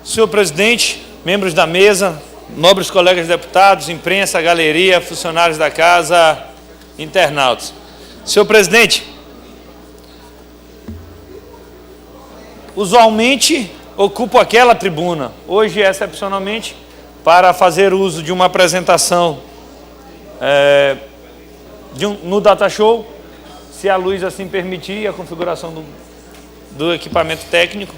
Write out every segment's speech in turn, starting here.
Senhor presidente, membros da mesa, nobres colegas deputados, imprensa, galeria, funcionários da casa, internautas. Senhor presidente, usualmente ocupo aquela tribuna, hoje excepcionalmente, para fazer uso de uma apresentação no Data Show, se a luz assim permitir, a configuração do equipamento técnico.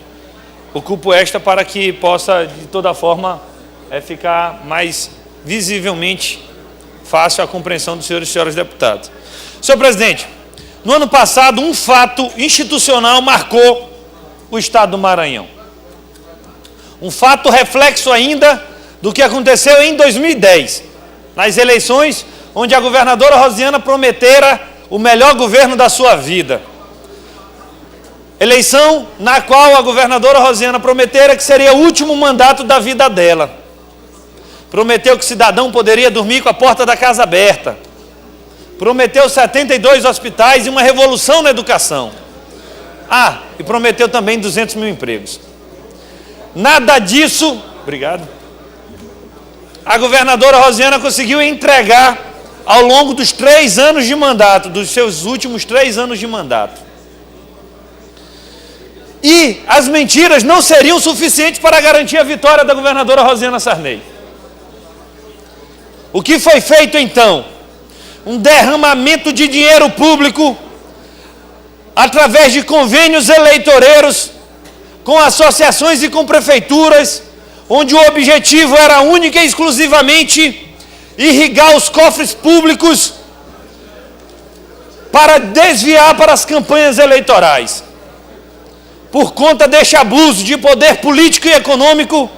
Ocupo esta para que possa, de toda forma, ficar mais visivelmente fácil a compreensão dos senhores e senhoras deputados. Senhor presidente, no ano passado, um fato institucional marcou o estado do Maranhão. Um fato reflexo ainda do que aconteceu em 2010, nas eleições onde a governadora Rosiana prometera o melhor governo da sua vida. Eleição na qual a governadora Rosiana prometera que seria o último mandato da vida dela. Prometeu que o cidadão poderia dormir com a porta da casa aberta. Prometeu 72 hospitais e uma revolução na educação. E prometeu também 200 mil empregos. Nada disso, obrigado, a governadora Rosiana conseguiu entregar ao longo dos 3 anos de mandato, dos seus últimos 3 anos de mandato. E as mentiras não seriam suficientes para garantir a vitória da governadora Rosiana Sarney. O que foi feito então? Um derramamento de dinheiro público através de convênios eleitoreiros com associações e com prefeituras, onde o objetivo era única e exclusivamente irrigar os cofres públicos para desviar para as campanhas eleitorais. Por conta deste abuso de poder político e econômico,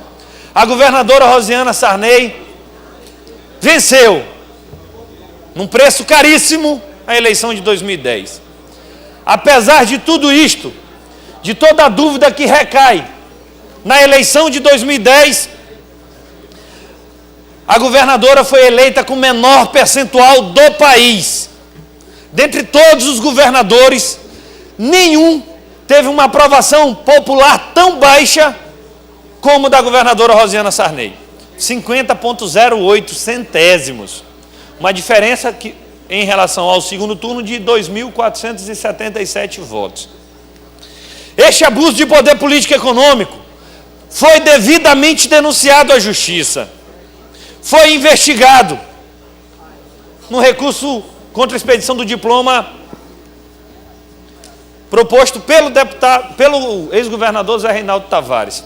a governadora Rosiana Sarney venceu, num preço caríssimo, a eleição de 2010. Apesar de tudo isto, de toda a dúvida que recai na eleição de 2010, a governadora foi eleita com o menor percentual do país. Dentre todos os governadores, nenhum teve uma aprovação popular tão baixa como da governadora Rosiana Sarney. 50,08 centésimos. Uma diferença que, em relação ao segundo turno, de 2.477 votos. Este abuso de poder político e econômico foi devidamente denunciado à Justiça. Foi investigado no recurso contra a expedição do diploma proposto pelo ex-governador Zé Reinaldo Tavares.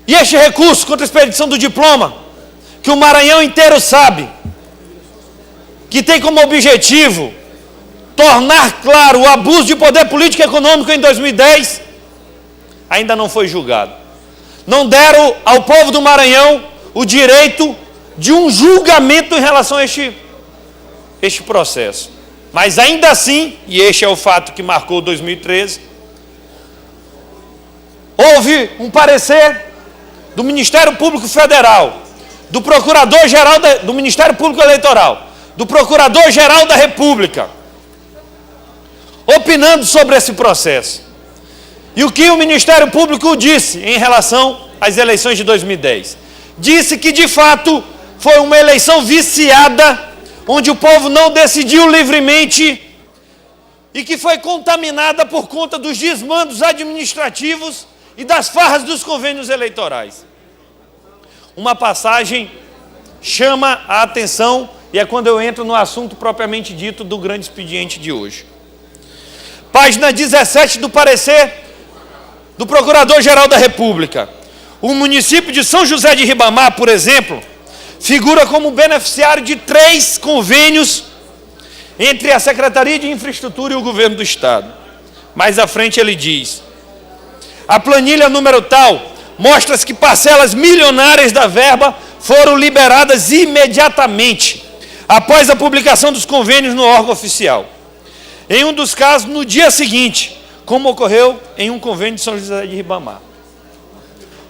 E este recurso contra a expedição do diploma, que o Maranhão inteiro sabe, que tem como objetivo tornar claro o abuso de poder político e econômico em 2010, ainda não foi julgado. Não deram ao povo do Maranhão o direito de um julgamento em relação a este processo. Mas ainda assim, e este é o fato que marcou 2013, houve um parecer do Ministério Público Federal, do Procurador-Geral do Ministério Público Eleitoral, do Procurador-Geral da República, opinando sobre esse processo. E o que o Ministério Público disse em relação às eleições de 2010? Disse que, de fato, foi uma eleição viciada, onde o povo não decidiu livremente e que foi contaminada por conta dos desmandos administrativos e das farras dos convênios eleitorais. Uma passagem chama a atenção e é quando eu entro no assunto propriamente dito do grande expediente de hoje. Página 17 do parecer do Procurador-Geral da República. O município de São José de Ribamar, por exemplo, figura como beneficiário de 3 convênios entre a Secretaria de Infraestrutura e o Governo do Estado. Mais à frente ele diz: a planilha número tal mostra que parcelas milionárias da verba foram liberadas imediatamente, após a publicação dos convênios no órgão oficial. Em um dos casos, no dia seguinte, como ocorreu em um convênio de São José de Ribamar.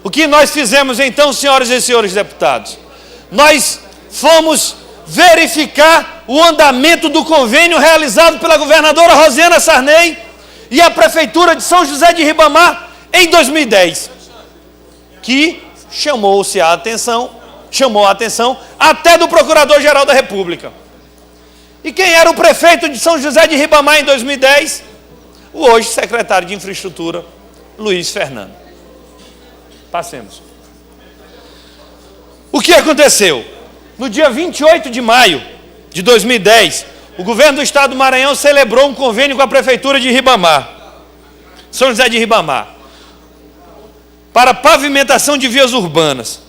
O que nós fizemos então, senhoras e senhores deputados? Nós fomos verificar o andamento do convênio realizado pela governadora Rosiana Sarney e a Prefeitura de São José de Ribamar em 2010. que chamou a atenção até do Procurador-Geral da República. E quem era o prefeito de São José de Ribamar em 2010? O hoje secretário de Infraestrutura, Luiz Fernando. Passemos. O que aconteceu? No dia 28 de maio de 2010, o governo do estado do Maranhão celebrou um convênio com a prefeitura de Ribamar, São José de Ribamar, para pavimentação de vias urbanas.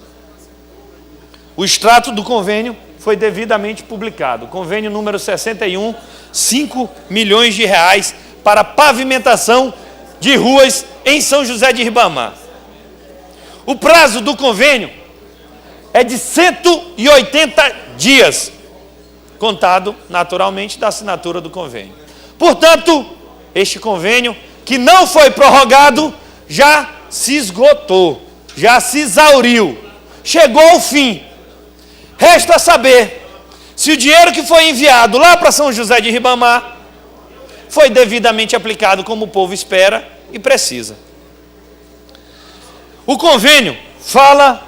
O extrato do convênio foi devidamente publicado. Convênio número 61, 5 milhões de reais para pavimentação de ruas em São José de Ribamar. O prazo do convênio é de 180 dias, contado naturalmente da assinatura do convênio. Portanto, este convênio, que não foi prorrogado, já se esgotou, já se exauriu, chegou ao fim. Resta saber se o dinheiro que foi enviado lá para São José de Ribamar foi devidamente aplicado como o povo espera e precisa. O convênio fala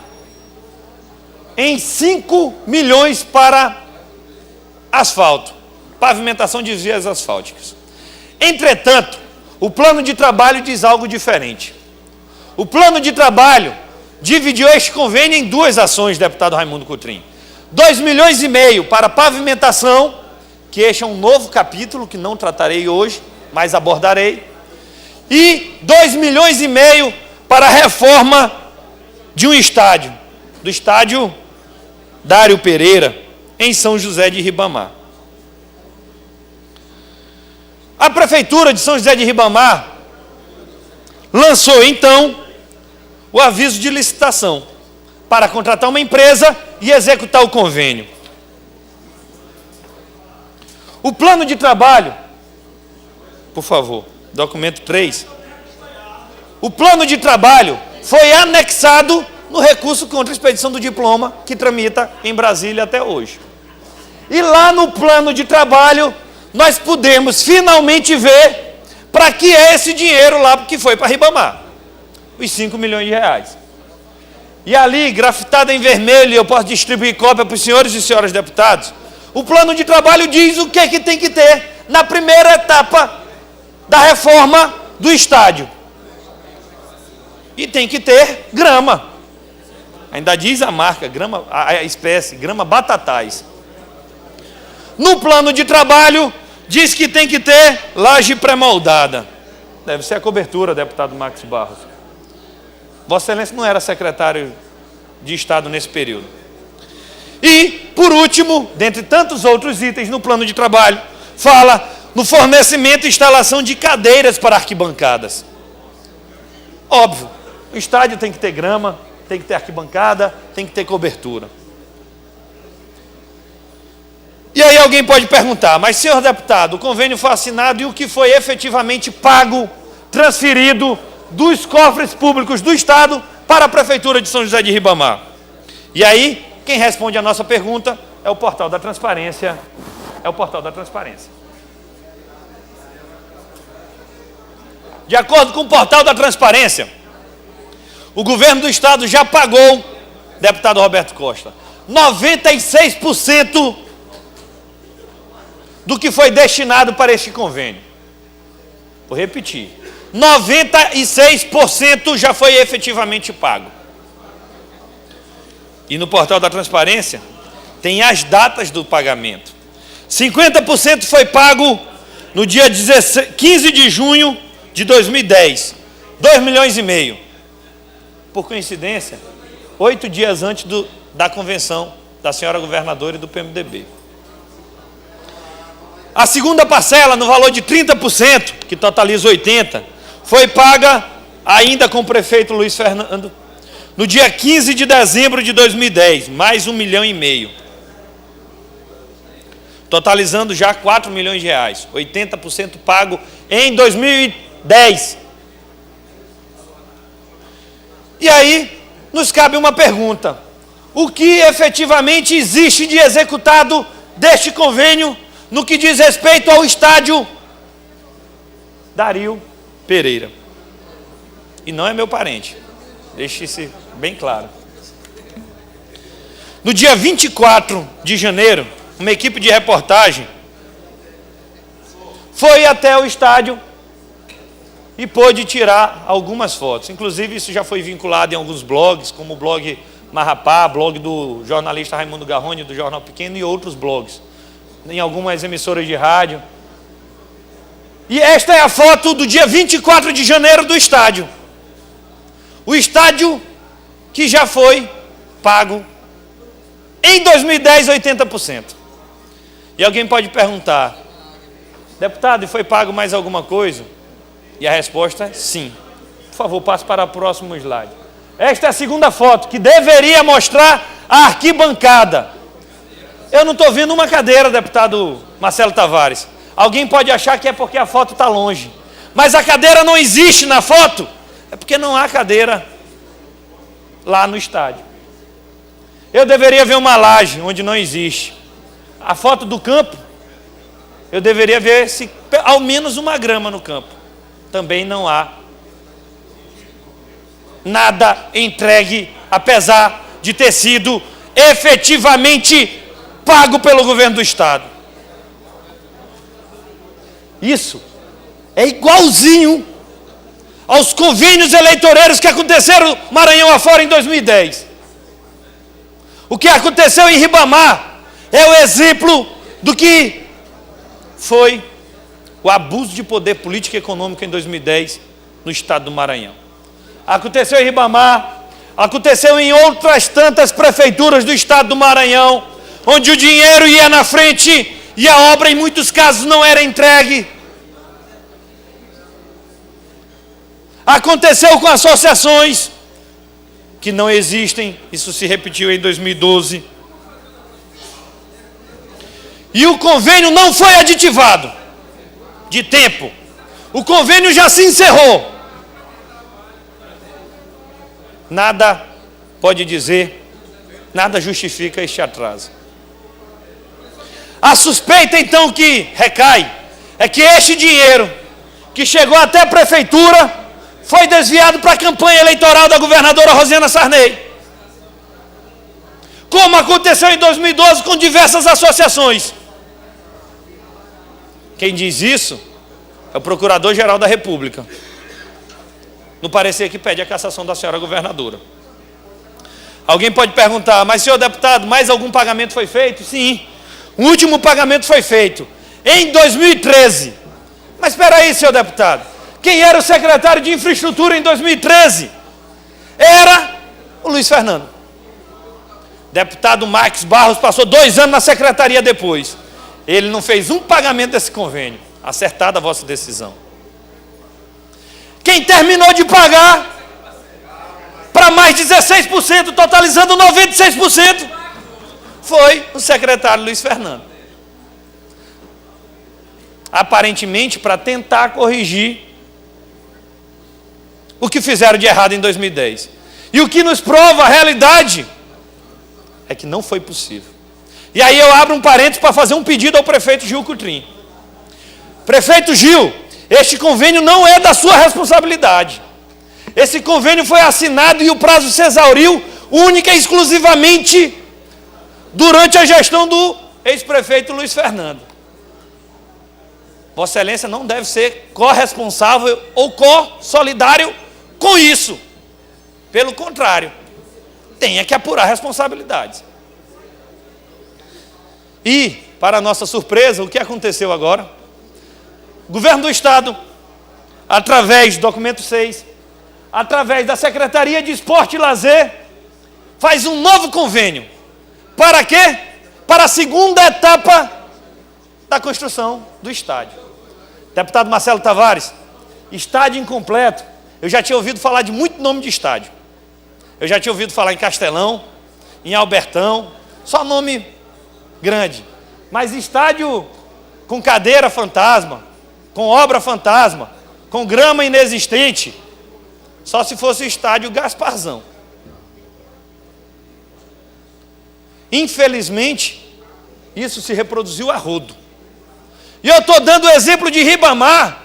em 5 milhões para asfalto, pavimentação de vias asfálticas. Entretanto, o plano de trabalho diz algo diferente. O plano de trabalho dividiu este convênio em duas ações, deputado Raimundo Coutrinho. 2 milhões e meio para pavimentação, que este é um novo capítulo que não tratarei hoje, mas abordarei. E 2 milhões e meio para a reforma de um estádio, do estádio Dário Pereira, em São José de Ribamar. A Prefeitura de São José de Ribamar lançou, então, o aviso de licitação para contratar uma empresa e executar o convênio. O plano de trabalho, por favor, documento 3. O plano de trabalho foi anexado no recurso contra a expedição do diploma que tramita em Brasília até hoje. E lá no plano de trabalho nós pudemos finalmente ver para que é esse dinheiro lá que foi para Ribamar. Os 5 milhões de reais. E ali, grafitado em vermelho, eu posso distribuir cópia para os senhores e senhoras deputados, o plano de trabalho diz o que tem que ter na primeira etapa da reforma do estádio. E tem que ter grama. Ainda diz a marca, grama, a espécie, grama batatais. No plano de trabalho, diz que tem que ter laje pré-moldada. Deve ser a cobertura, deputado Max Barros. Vossa Excelência não era secretário de Estado nesse período. E, por último, dentre tantos outros itens no plano de trabalho, fala no fornecimento e instalação de cadeiras para arquibancadas. Óbvio, o estádio tem que ter grama, tem que ter arquibancada, tem que ter cobertura. E aí alguém pode perguntar, mas senhor deputado, o convênio foi assinado e o que foi efetivamente pago, transferido dos cofres públicos do Estado para a Prefeitura de São José de Ribamar? E aí, quem responde a nossa pergunta é o Portal da Transparência. É o Portal da Transparência. De acordo com o Portal da Transparência, o governo do Estado já pagou, deputado Roberto Costa, 96% do que foi destinado para este convênio. Vou repetir. 96% já foi efetivamente pago. E no Portal da Transparência tem as datas do pagamento. 50% foi pago no dia 15 de junho de 2010. 2 milhões e meio. Por coincidência, 8 dias antes da convenção da senhora governadora e do PMDB. A segunda parcela, no valor de 30%, que totaliza 80%, foi paga ainda com o prefeito Luiz Fernando, no dia 15 de dezembro de 2010, mais 1,5 milhão. Totalizando já 4 milhões de reais, 80% pago em 2010. E aí, nos cabe uma pergunta. O que efetivamente existe de executado deste convênio no que diz respeito ao estádio Dário Pereira? E não é meu parente. Deixe isso bem claro. No dia 24 de janeiro, uma equipe de reportagem foi até o estádio e pôde tirar algumas fotos. Inclusive, isso já foi vinculado em alguns blogs, como o blog Marrapá, blog do jornalista Raimundo Garrone, do Jornal Pequeno, e outros blogs, em algumas emissoras de rádio. E esta é a foto do dia 24 de janeiro do estádio. O estádio que já foi pago em 2010, 80%. E alguém pode perguntar, deputado, e foi pago mais alguma coisa? E a resposta é sim. Por favor, passe para o próximo slide. Esta é a segunda foto, que deveria mostrar a arquibancada. Eu não estou vendo uma cadeira, deputado Marcelo Tavares. Alguém pode achar que é porque a foto está longe. Mas a cadeira não existe na foto. É porque não há cadeira lá no estádio. Eu deveria ver uma laje onde não existe. A foto do campo, eu deveria ver se ao menos uma grama no campo. Também não há nada entregue, apesar de ter sido efetivamente pago pelo governo do estado. Isso é igualzinho aos convênios eleitoreiros que aconteceram no Maranhão afora em 2010. O que aconteceu em Ribamar é o exemplo do que foi o abuso de poder político e econômico em 2010 no estado do Maranhão. Aconteceu em Ribamar, aconteceu em outras tantas prefeituras do estado do Maranhão, onde o dinheiro ia na frente e a obra, em muitos casos, não era entregue. Aconteceu com associações que não existem, isso se repetiu em 2012. E o convênio não foi aditivado de tempo. O convênio já se encerrou. Nada pode dizer, nada justifica este atraso. A suspeita, então, que recai é que este dinheiro, que chegou até a prefeitura, foi desviado para a campanha eleitoral da governadora Rosiana Sarney. Como aconteceu em 2012 com diversas associações. Quem diz isso é o Procurador-Geral da República, no parecer que pede a cassação da senhora governadora. Alguém pode perguntar, mas senhor deputado, mais algum pagamento foi feito? Sim, o último pagamento foi feito em 2013. Mas espera aí, senhor deputado, quem era o secretário de infraestrutura em 2013? Era o Luiz Fernando. Deputado Marcos Barros passou 2 anos na secretaria depois. Ele não fez um pagamento desse convênio. Acertada a vossa decisão. Quem terminou de pagar para mais 16%, totalizando 96%, foi o secretário Luiz Fernando. Aparentemente para tentar corrigir o que fizeram de errado em 2010. E o que nos prova a realidade é que não foi possível. E aí eu abro um parênteses para fazer um pedido ao prefeito Gil Coutrin. Prefeito Gil, este convênio não é da sua responsabilidade. Esse convênio foi assinado e o prazo se exauriu única e exclusivamente durante a gestão do ex-prefeito Luiz Fernando. Vossa Excelência não deve ser corresponsável ou co-solidário com isso. Pelo contrário, tenha que apurar responsabilidades. E, para nossa surpresa, o que aconteceu agora? O governo do estado, através do documento 6, através da Secretaria de Esporte e Lazer, faz um novo convênio. Para quê? Para a segunda etapa da construção do estádio. Deputado Marcelo Tavares, estádio incompleto. Eu já tinha ouvido falar de muito nome de estádio. Eu já tinha ouvido falar em Castelão, em Albertão, só nome grande. Mas estádio com cadeira fantasma, com obra fantasma, com grama inexistente, só se fosse o estádio Gasparzão. Infelizmente, isso se reproduziu a rodo. E eu estou dando o exemplo de Ribamar,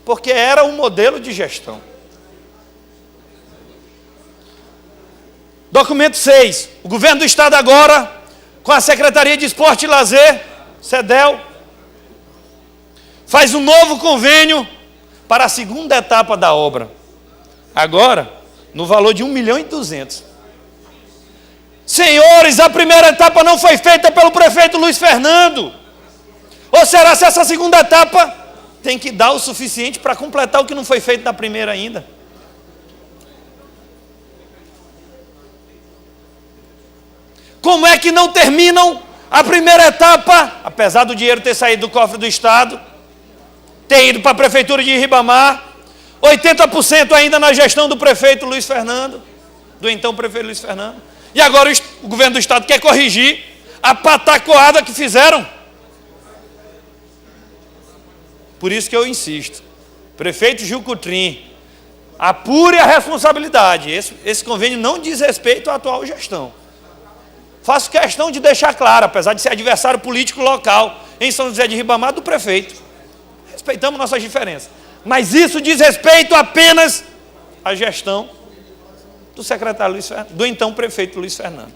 porque era um modelo de gestão. Documento 6. O governo do estado agora, com a Secretaria de Esporte e Lazer, CEDEL, faz um novo convênio para a segunda etapa da obra. Agora, no valor de 1.200.000. Senhores, a primeira etapa não foi feita pelo prefeito Luiz Fernando. Ou será se essa segunda etapa tem que dar o suficiente para completar o que não foi feito na primeira ainda? Como é que não terminam a primeira etapa, apesar do dinheiro ter saído do cofre do estado, ter ido para a prefeitura de Ribamar, 80% ainda na gestão do prefeito Luiz Fernando, do então prefeito Luiz Fernando, e agora o governo do estado quer corrigir a patacoada que fizeram. Por isso que eu insisto, prefeito Gil Cutrim, apure a responsabilidade. Esse convênio não diz respeito à atual gestão. Faço questão de deixar claro, apesar de ser adversário político local em São José de Ribamar do prefeito. Respeitamos nossas diferenças. Mas isso diz respeito apenas à gestão do secretário Luiz Fernando, do então prefeito Luiz Fernando.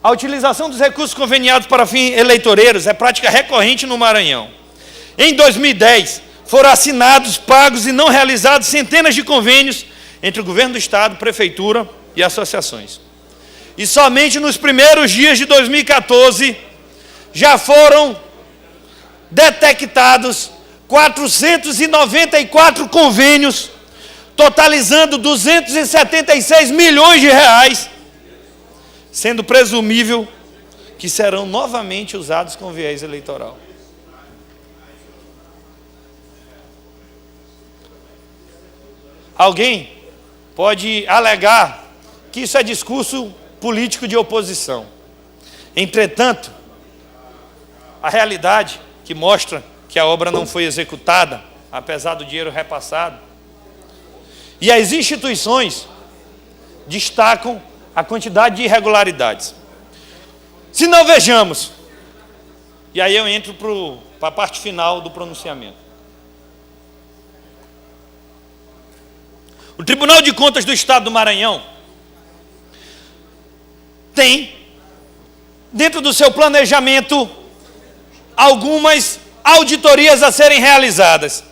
A utilização dos recursos conveniados para fins eleitoreiros é prática recorrente no Maranhão. Em 2010, foram assinados, pagos e não realizados centenas de convênios entre o governo do estado, prefeitura e associações. E somente nos primeiros dias de 2014 já foram detectados 494 convênios, totalizando 276 milhões de reais, sendo presumível que serão novamente usados com viés eleitoral. Alguém pode alegar que isso é discurso político de oposição. Entretanto, a realidade que mostra que a obra não foi executada, apesar do dinheiro repassado, e as instituições destacam a quantidade de irregularidades. Se não vejamos, e aí eu entro para a parte final do pronunciamento. O Tribunal de Contas do Estado do Maranhão tem, dentro do seu planejamento, algumas auditorias a serem realizadas.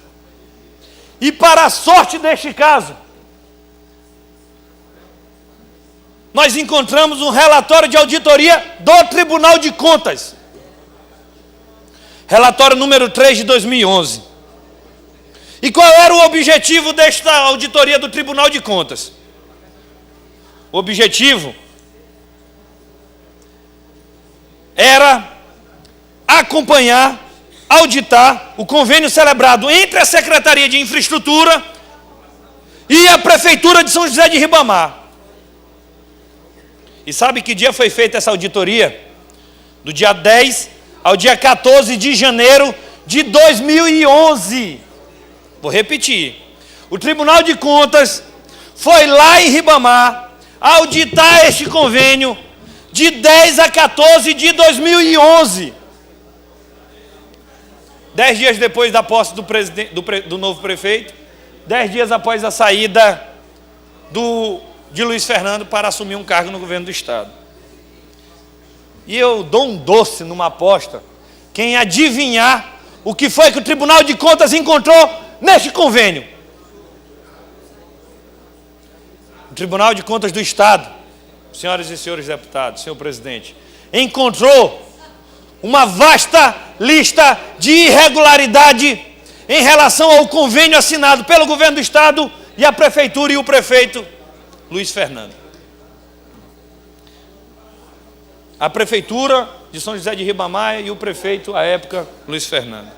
E para a sorte deste caso, nós encontramos um relatório de auditoria do Tribunal de Contas. Relatório número 3 de 2011. E qual era o objetivo desta auditoria do Tribunal de Contas? O objetivo era acompanhar, auditar o convênio celebrado entre a Secretaria de Infraestrutura e a Prefeitura de São José de Ribamar. E sabe que dia foi feita essa auditoria? Do dia 10 ao dia 14 de janeiro de 2011. Vou repetir. O Tribunal de Contas foi lá em Ribamar auditar este convênio de 10 a 14 de 2011. 10 dias depois da posse do novo prefeito, 10 dias após a saída de Luiz Fernando para assumir um cargo no governo do estado. E eu dou um doce numa aposta, quem adivinhar o que foi que o Tribunal de Contas encontrou neste convênio. O Tribunal de Contas do Estado, senhoras e senhores deputados, senhor presidente, encontrou uma vasta lista de irregularidade em relação ao convênio assinado pelo governo do estado e a prefeitura e o prefeito Luiz Fernando. A prefeitura de São José de Ribamar e o prefeito, à época, Luiz Fernando.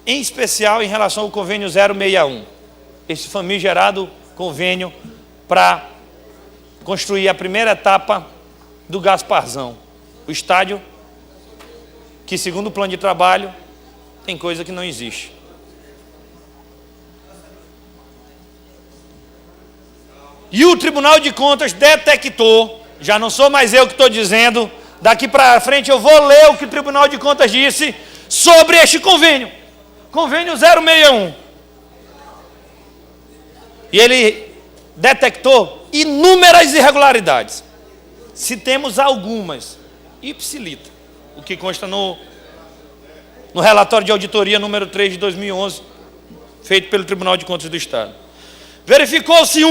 Em especial em relação ao convênio 061, esse famigerado convênio para construir a primeira etapa do Gasparzão, o estádio que, segundo o plano de trabalho, tem coisa que não existe. E o Tribunal de Contas detectou, já não sou mais eu que estou dizendo, daqui para frente eu vou ler o que o Tribunal de Contas disse sobre este convênio, convênio 061. E ele detectou inúmeras irregularidades. Citemos algumas. Ipsilita, o que consta no relatório de auditoria número 3 de 2011, feito pelo Tribunal de Contas do Estado. Verificou-se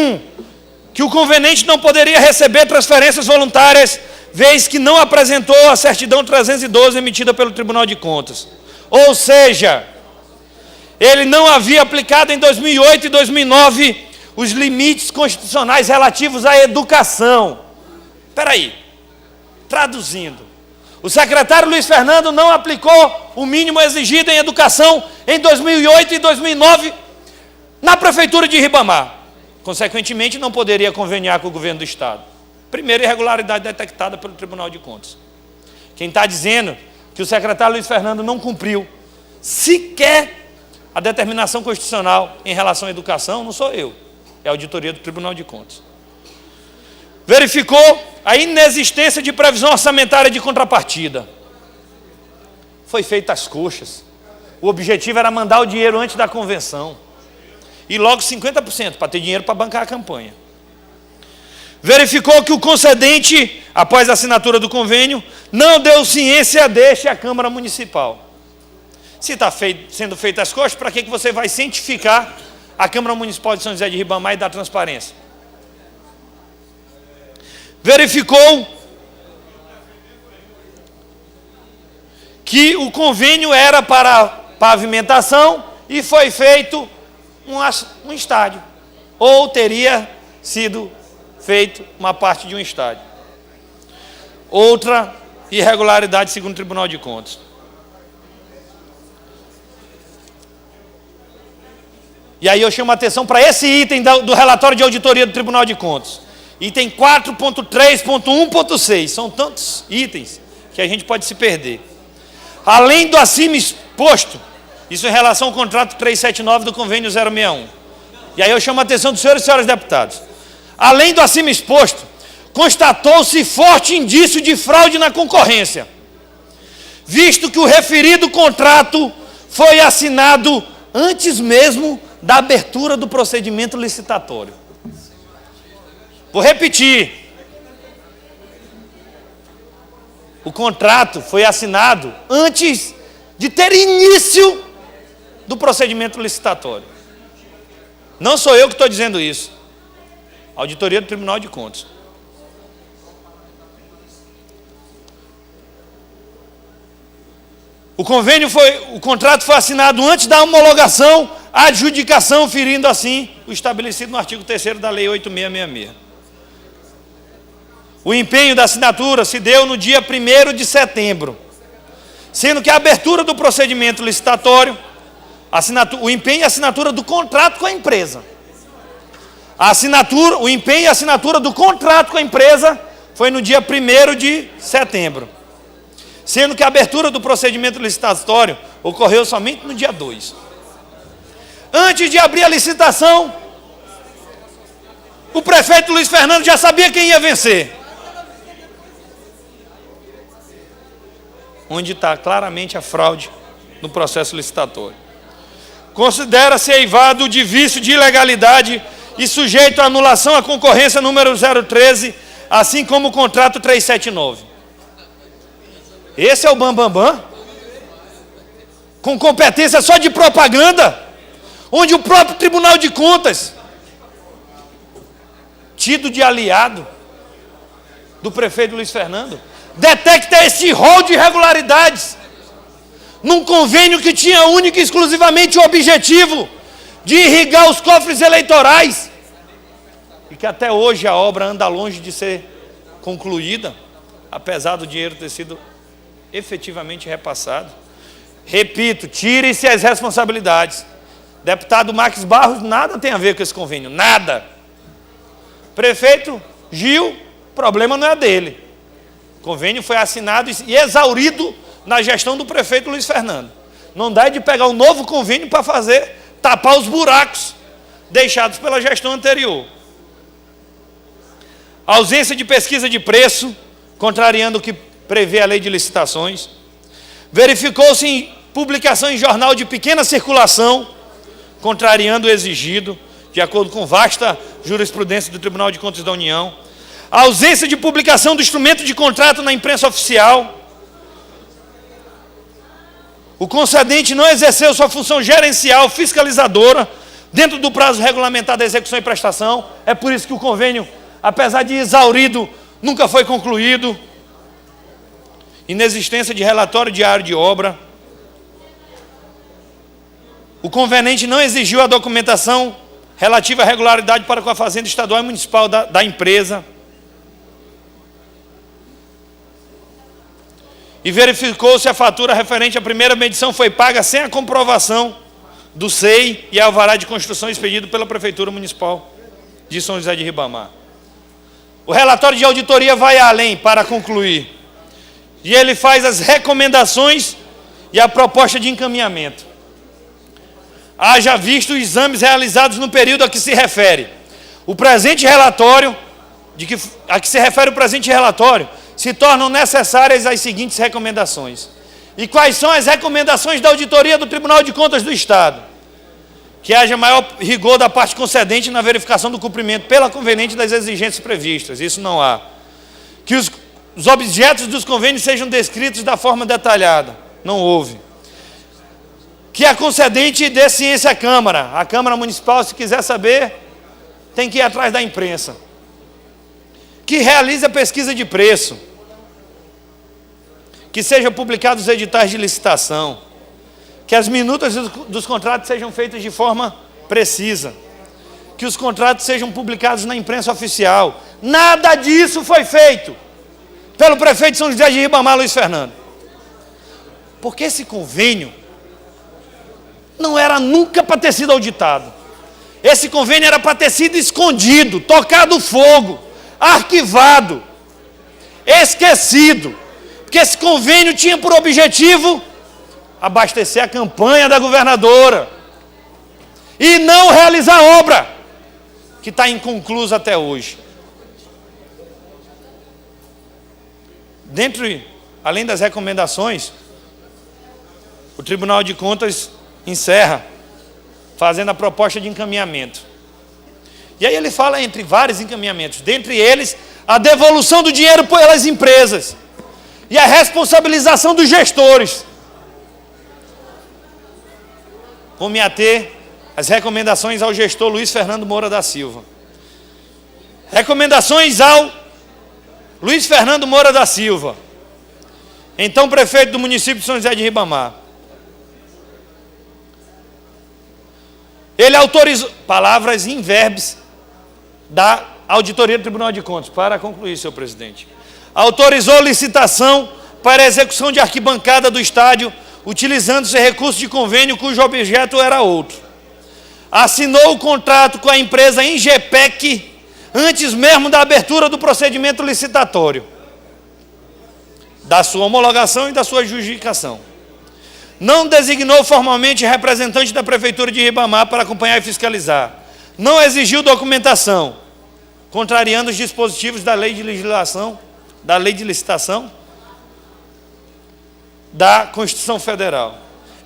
que o conveniente não poderia receber transferências voluntárias, vez que não apresentou a certidão 312 emitida pelo Tribunal de Contas. Ou seja, ele não havia aplicado em 2008 e 2009 os limites constitucionais relativos à educação. Espera aí, traduzindo, o secretário Luiz Fernando não aplicou o mínimo exigido em educação em 2008 e 2009 na Prefeitura de Ribamar. Consequentemente, não poderia conveniar com o governo do Estado. Primeira irregularidade detectada pelo Tribunal de Contas. Quem está dizendo que o secretário Luiz Fernando não cumpriu sequer a determinação constitucional em relação à educação, não sou eu, é a auditoria do Tribunal de Contas. Verificou a inexistência de previsão orçamentária de contrapartida. Foi feita às coxas. O objetivo era mandar o dinheiro antes da convenção. E logo 50% para ter dinheiro para bancar a campanha. Verificou que o concedente, após a assinatura do convênio, não deu ciência deste à Câmara Municipal. Se está sendo feito às coxas, para que você vai cientificar a Câmara Municipal de São José de Ribamar e dar transparência? Verificou que o convênio era para pavimentação e foi feito um estádio, ou teria sido feito uma parte de um estádio. Outra irregularidade segundo o Tribunal de Contas. E aí eu chamo a atenção para esse item do relatório de auditoria do Tribunal de Contas. Item 4.3.1.6. São tantos itens que a gente pode se perder. Além do acima exposto, isso em relação ao contrato 379 do convênio 061. E aí eu chamo a atenção dos senhores e senhoras deputados. Além do acima exposto, constatou-se forte indício de fraude na concorrência, visto que o referido contrato foi assinado antes mesmo da abertura do procedimento licitatório. Vou repetir. O contrato foi assinado antes de ter início do procedimento licitatório. Não sou eu que estou dizendo isso. Auditoria do Tribunal de Contas. O contrato foi assinado antes da homologação, adjudicação, ferindo assim o estabelecido no artigo 3º da Lei 8666. O empenho da assinatura se deu no dia 1º de setembro, sendo que a abertura do procedimento licitatório, o empenho e a assinatura do contrato com a empresa. O empenho e a assinatura do contrato com a empresa foi no dia 1º de setembro, sendo que a abertura do procedimento licitatório ocorreu somente no dia 2. Antes de abrir a licitação, o prefeito Luiz Fernando já sabia quem ia vencer. Onde está claramente a fraude no processo licitatório. Considera-se eivado de vício de ilegalidade e sujeito à anulação à concorrência número 013, assim como o contrato 379. Esse é o bambambam? Com competência só de propaganda, onde o próprio Tribunal de Contas, tido de aliado do prefeito Luiz Fernando, detecta esse rol de irregularidades num convênio que tinha único e exclusivamente o objetivo de irrigar os cofres eleitorais e que até hoje a obra anda longe de ser concluída, apesar do dinheiro ter sido efetivamente repassado. Repito, tire-se as responsabilidades. Deputado Max Barros nada tem a ver com esse convênio, nada. Prefeito Gil, o problema não é dele. O convênio foi assinado e exaurido na gestão do prefeito Luiz Fernando. Não dá de pegar um novo convênio para tapar os buracos deixados pela gestão anterior. A ausência de pesquisa de preço, contrariando o que prevê a lei de licitações. Verificou-se em publicação em jornal de pequena circulação, contrariando o exigido, de acordo com vasta jurisprudência do Tribunal de Contas da União. A ausência de publicação do instrumento de contrato na imprensa oficial. O concedente não exerceu sua função gerencial, fiscalizadora, dentro do prazo regulamentado da execução e prestação. É por isso que o convênio, apesar de exaurido, nunca foi concluído. Inexistência de relatório diário de obra. O conveniente não exigiu a documentação relativa à regularidade para com a Fazenda Estadual e Municipal da empresa. E verificou se a fatura referente à primeira medição foi paga sem a comprovação do SEI e alvará de construção expedido pela Prefeitura Municipal de São José de Ribamar. O relatório de auditoria vai além para concluir. E ele faz as recomendações e a proposta de encaminhamento. Haja visto os exames realizados no período a que se refere. O presente relatório, a que se refere o presente relatório, se tornam necessárias as seguintes recomendações. E quais são as recomendações da auditoria do Tribunal de Contas do Estado? Que haja maior rigor da parte concedente na verificação do cumprimento pela conveniente das exigências previstas. Isso não há. Que os objetos dos convênios sejam descritos da forma detalhada. Não houve. Que a concedente dê ciência à Câmara. A Câmara Municipal, se quiser saber, tem que ir atrás da imprensa. Que realize a pesquisa de preço. Que sejam publicados os editais de licitação. Que as minutas dos contratos sejam feitas de forma precisa. Que os contratos sejam publicados na imprensa oficial. Nada disso foi feito pelo prefeito de São José de Ribamar, Luiz Fernando. Porque esse convênio não era nunca para ter sido auditado. Esse convênio era para ter sido escondido, tocado fogo, arquivado, esquecido. Porque esse convênio tinha por objetivo abastecer a campanha da governadora e não realizar a obra, que está inconclusa até hoje. Além das recomendações, o Tribunal de Contas encerra fazendo a proposta de encaminhamento. E aí ele fala entre vários encaminhamentos, dentre eles a devolução do dinheiro pelas empresas e a responsabilização dos gestores. Vou me ater às recomendações ao gestor Luiz Fernando Moura da Silva. Recomendações ao Luiz Fernando Moura da Silva, então prefeito do município de São José de Ribamar. Ele autorizou, palavras em verbis da auditoria do Tribunal de Contas, para concluir, senhor presidente. Autorizou licitação para a execução de arquibancada do estádio, utilizando-se recurso de convênio cujo objeto era outro. Assinou o contrato com a empresa Ingepec antes mesmo da abertura do procedimento licitatório, da sua homologação e da sua adjudicação. Não designou formalmente representante da Prefeitura de Ribamar para acompanhar e fiscalizar. Não exigiu documentação, contrariando os dispositivos da Lei de Legislação, da Lei de Licitação, da Constituição Federal,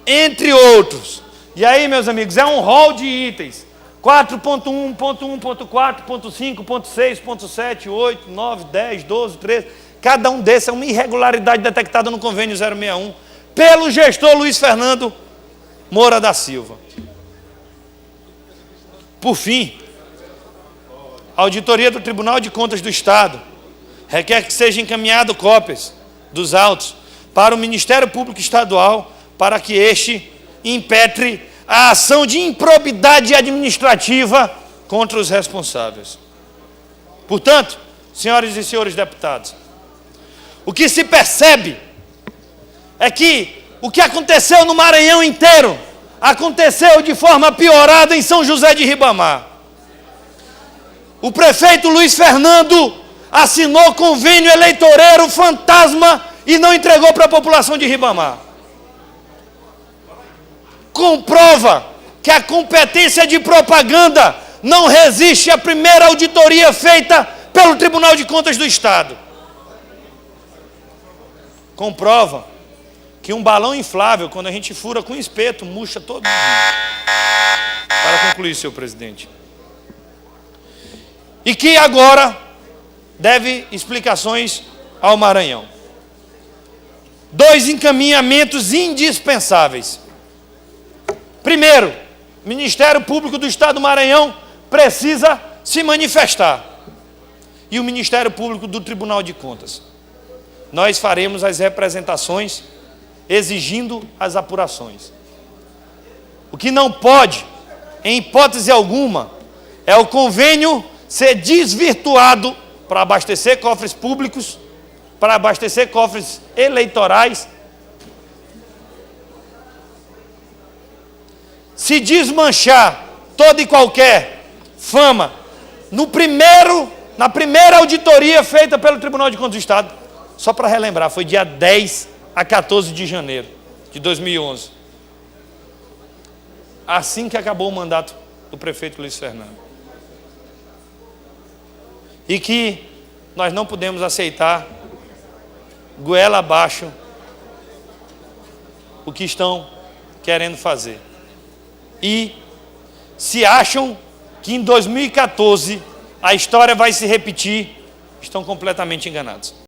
entre outros. E aí, meus amigos, é um rol de itens. 4.1, 1.4, 5, 6, 7, 8, 9, 10, 12, 13. Cada um desses é uma irregularidade detectada no convênio 061 pelo gestor Luiz Fernando Moura da Silva. Por fim, a auditoria do Tribunal de Contas do Estado requer que sejam encaminhadas cópias dos autos para o Ministério Público Estadual para que este impetre a ação de improbidade administrativa contra os responsáveis. Portanto, senhoras e senhores deputados, o que se percebe é que o que aconteceu no Maranhão inteiro aconteceu de forma piorada em São José de Ribamar. O prefeito Luiz Fernando assinou convênio eleitoreiro fantasma e não entregou para a população de Ribamar. Comprova que a competência de propaganda não resiste à primeira auditoria feita pelo Tribunal de Contas do Estado. Comprova que um balão inflável, quando a gente fura com espeto, murcha todo mundo. Para concluir, senhor presidente, e que agora deve explicações ao Maranhão. 2 encaminhamentos indispensáveis. Primeiro, o Ministério Público do Estado do Maranhão precisa se manifestar. E o Ministério Público do Tribunal de Contas. Nós faremos as representações exigindo as apurações. O que não pode, em hipótese alguma, é o convênio ser desvirtuado para abastecer cofres públicos, para abastecer cofres eleitorais, se desmanchar toda e qualquer fama na primeira auditoria feita pelo Tribunal de Contas do Estado, só para relembrar, foi dia 10 a 14 de janeiro de 2011. Assim que acabou o mandato do prefeito Luiz Fernando. E que nós não podemos aceitar goela abaixo o que estão querendo fazer. E se acham que em 2014 a história vai se repetir, estão completamente enganados.